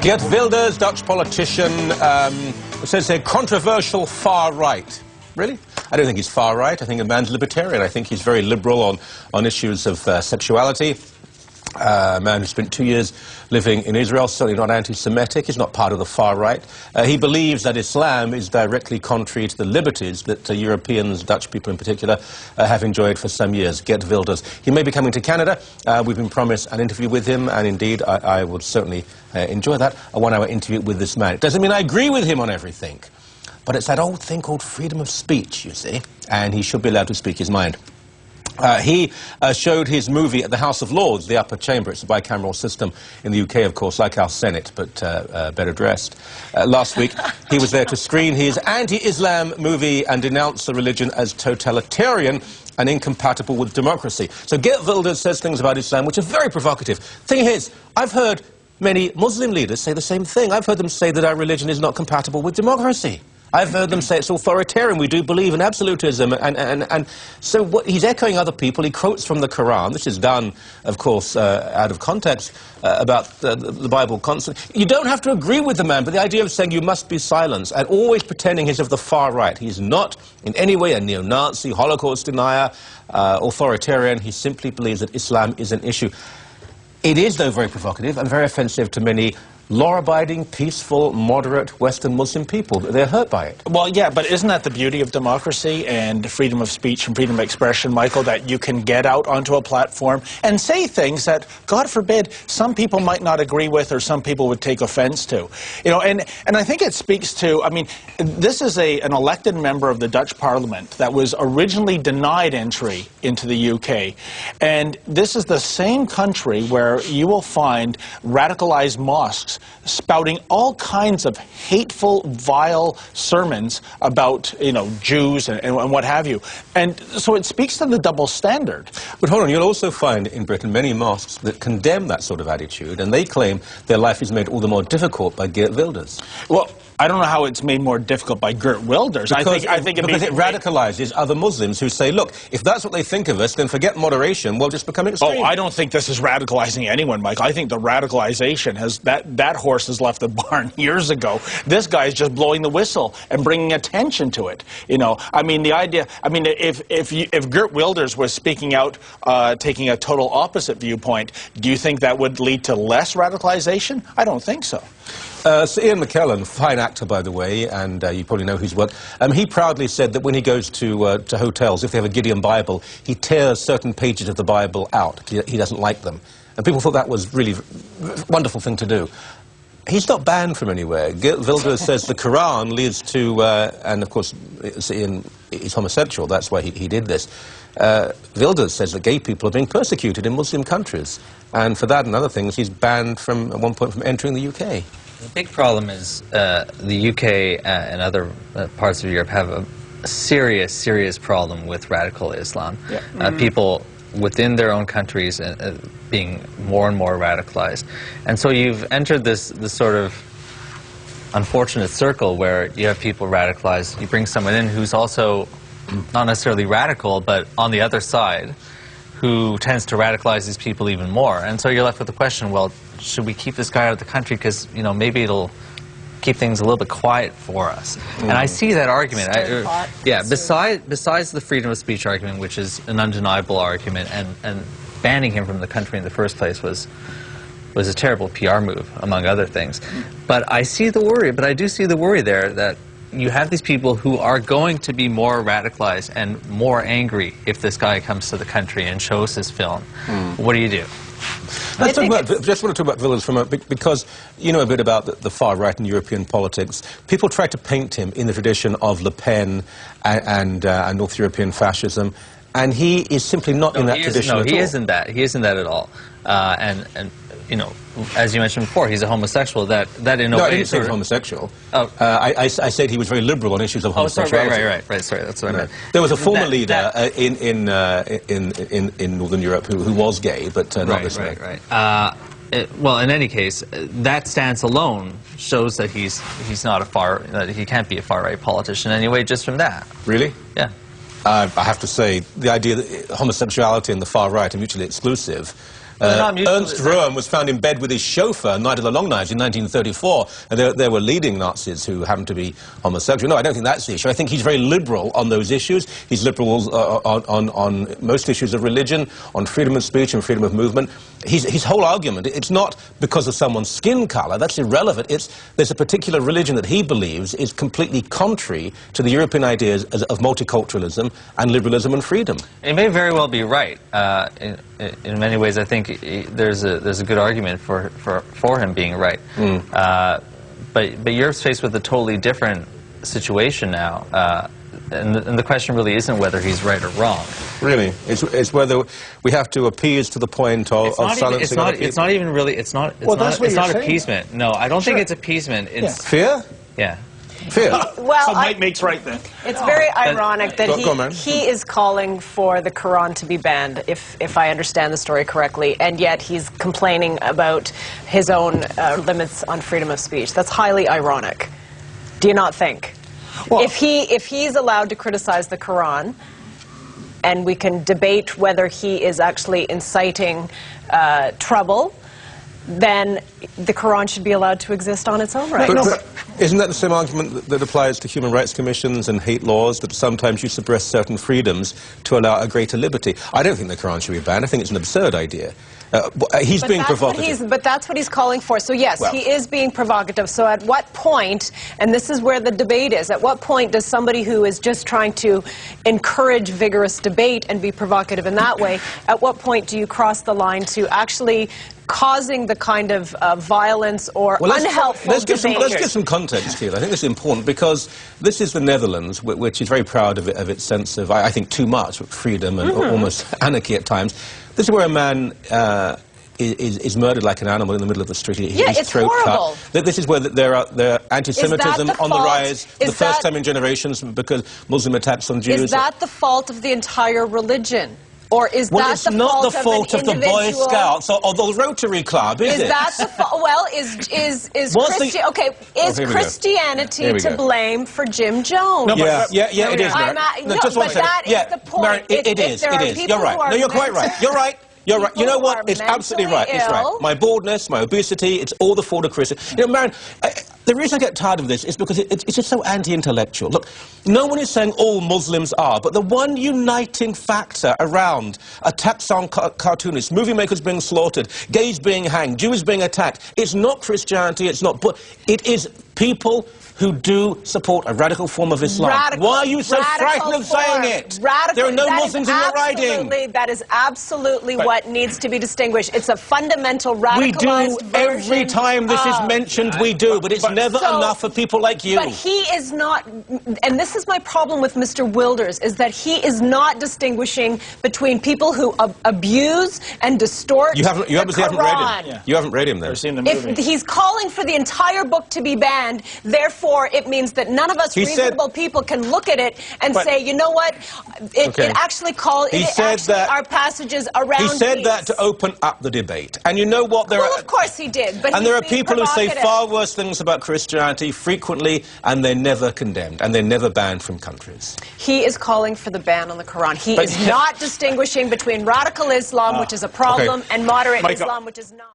Geert Wilders, Dutch politician, says they're controversial far right. Really? I don't think he's far right. I think the man's libertarian. I think he's very liberal on issues of sexuality. A man who spent 2 years living in Israel, certainly not anti-Semitic. He's not part of the far right. He believes that Islam is directly contrary to the liberties that Europeans, Dutch people in particular, have enjoyed for some years. Geert Wilders. He may be coming to Canada. We've been promised an interview with him, and indeed I would certainly enjoy that, a one-hour interview with this man. It doesn't mean I agree with him on everything, but it's that old thing called freedom of speech, you see, and he should be allowed to speak his mind. He showed his movie at the House of Lords, the upper chamber. It's a bicameral system in the UK, of course, like our Senate, but better dressed. Last week, he was there to screen his anti-Islam movie and denounce the religion as totalitarian and incompatible with democracy. So Geert Wilders says things about Islam which are very provocative. Thing is, I've heard many Muslim leaders say the same thing. I've heard them say that our religion is not compatible with democracy. I've heard them say it's authoritarian. We do believe in absolutism. And so what, he's echoing other people. He quotes from the Quran. This is done, of course, out of context about the Bible constantly. You don't have to agree with the man, but the idea of saying you must be silenced and always pretending he's of the far right. He's not in any way a neo-Nazi, Holocaust denier, authoritarian. He simply believes that Islam is an issue. It is, though, very provocative and very offensive to many law-abiding, peaceful, moderate Western Muslim people. They're hurt by it. Well, yeah, but isn't that the beauty of democracy and freedom of speech and freedom of expression, Michael, that you can get out onto a platform and say things that, God forbid, some people might not agree with or some people would take offense to. You know, and I think it speaks to, I mean, this is an elected member of the Dutch Parliament that was originally denied entry into the UK. And this is the same country where you will find radicalized mosques spouting all kinds of hateful, vile sermons about, you know, Jews and what have you. And so it speaks to the double standard. But hold on, you'll also find in Britain many mosques that condemn that sort of attitude, and they claim their life is made all the more difficult by Geert Wilders. Well, I don't know how it's made more difficult by Geert Wilders. Because it radicalizes other Muslims who say, look, if that's what they think of us, then forget moderation, we'll just become extreme. Oh, I don't think this is radicalizing anyone, Mike. I think the radicalization has, that horse has left the barn years ago. This guy is just blowing the whistle and bringing attention to it. You know, I mean, the idea, I mean, if Geert Wilders was speaking out, taking a total opposite viewpoint, do you think that would lead to less radicalization? I don't think so. So Ian McKellen, fine actor, by the way, and you probably know his work, he proudly said that when he goes to hotels, if they have a Gideon Bible, he tears certain pages of the Bible out. He doesn't like them. And people thought that was really a wonderful thing to do. He's not banned from anywhere. Geert Wilders says the Quran leads to, and of course, Ian is homosexual, that's why he did this. Wilders says that gay people are being persecuted in Muslim countries. And for that and other things, he's banned from, at one point, from entering the UK. The big problem is the UK and other parts of Europe have a serious, serious problem with radical Islam. Yeah. People within their own countries being more and more radicalized. And so you've entered this sort of unfortunate circle where you have people radicalized. You bring someone in who's also not necessarily radical, but on the other side, who tends to radicalize these people even more. And so you're left with the question, well, should we keep this guy out of the country because, you know, maybe it'll keep things a little bit quiet for us. And I see that argument. Besides the freedom of speech argument, which is an undeniable argument, and banning him from the country in the first place was a terrible PR move, among other things. But I see the worry, but I do see the worry there that you have these people who are going to be more radicalized and more angry if this guy comes to the country and shows his film. What do you do? Just want to talk about Wilders for a moment, because you know a bit about the far right in European politics. People try to paint him in the tradition of Le Pen and North European fascism, and he is simply not in that tradition at all. No, he isn't that. He isn't that at all. And you know, as you mentioned before, he's a homosexual. That in a way. No, I didn't say he was homosexual. Oh. I said he was very liberal on issues of homosexuality. Oh, right. Sorry, that's what I meant. There was a former leader in Northern Europe who was gay, but not this way. Well, in any case, that stance alone shows that he's not that he can't be a far-right politician anyway, just from that. Really? Yeah. I have to say, the idea that homosexuality and the far right are mutually exclusive Ernst Röhm was found in bed with his chauffeur, Night of the Long Knives, in 1934, and there were leading Nazis who happened to be homosexual. No, I don't think that's the issue. I think he's very liberal on those issues. He's liberal on most issues of religion, on freedom of speech and freedom of movement. His whole argument, it's not because of someone's skin colour, that's irrelevant. There's a particular religion that he believes is completely contrary to the European ideas of multiculturalism and liberalism and freedom. It may very well be right. In many ways, I think there's a good argument for him being right. But Europe's faced with a totally different situation now. And the question really isn't whether he's right or wrong. Really? It's whether we have to appease to the point of silencing other people. It's not even really, it's not appeasement. No, I don't think it's appeasement. It's fear? Yeah. Fear. Well, so might makes right then. It's very ironic that he is calling for the Quran to be banned, if I understand the story correctly, and yet he's complaining about his own limits on freedom of speech. That's highly ironic. Do you not think? Well, if he's allowed to criticize the Quran, and we can debate whether he is actually inciting trouble, then the Quran should be allowed to exist on its own right. But isn't that the same argument that applies to human rights commissions and hate laws, that sometimes you suppress certain freedoms to allow a greater liberty? I don't think the Quran should be banned. I think it's an absurd idea. He's being provocative. But that's what he's calling for. So yes, well, he is being provocative. So at what point, and this is where the debate is, at what point does somebody who is just trying to encourage vigorous debate and be provocative in that way, at what point do you cross the line to actually causing the kind of violence or unhelpful debate? Let's give some context here. I think this is important because this is the Netherlands, which is very proud of its sense of, I think, too much freedom and almost anarchy at times. This is where a man is murdered like an animal in the middle of the street. It's horrible. Cut. This is where there are anti-Semitism on the rise, the first time in generations because Muslim attacks on Jews. Is that the fault of the entire religion? Or is that the fault of the Boy Scouts or the Rotary Club, is it? Is that the fault? Well, is Christianity to blame for Jim Jones? No, yeah, it is. No, but that is the point. Mary, it is. You're right. No, you're quite right. You're right. You're right. You know what? It's absolutely right. It's right. My baldness, my obesity, it's all the fault of Christian. You know, Marion, the reason I get tired of this is because it's just so anti-intellectual. Look, no one is saying all Muslims are, but the one uniting factor around attacks on cartoonists, movie makers being slaughtered, gays being hanged, Jews being attacked, it's not Christianity, it's not, but it is people who do support a radical form of Islam. Why are you so frightened of saying it? There are no Muslims in your riding. That is absolutely what needs to be distinguished. It's a fundamental radicalized version. Every time this is mentioned, we do, but it's never enough for people like you. But he is not, and this is my problem with Mr. Wilders, is that he is not distinguishing between people who abuse and distort You obviously haven't read him. You haven't read him, then. If he's calling for the entire book to be banned, therefore it means that none of us reasonable people can look at it and say, you know what, it actually are passages around He said that to open up the debate. And you know what? Of course he did. But and there are people who say far worse things about Christianity frequently, and they're never condemned, and they're never banned from countries. He is calling for the ban on the Quran. He is not distinguishing between radical Islam, which is a problem, and moderate Islam, which is not.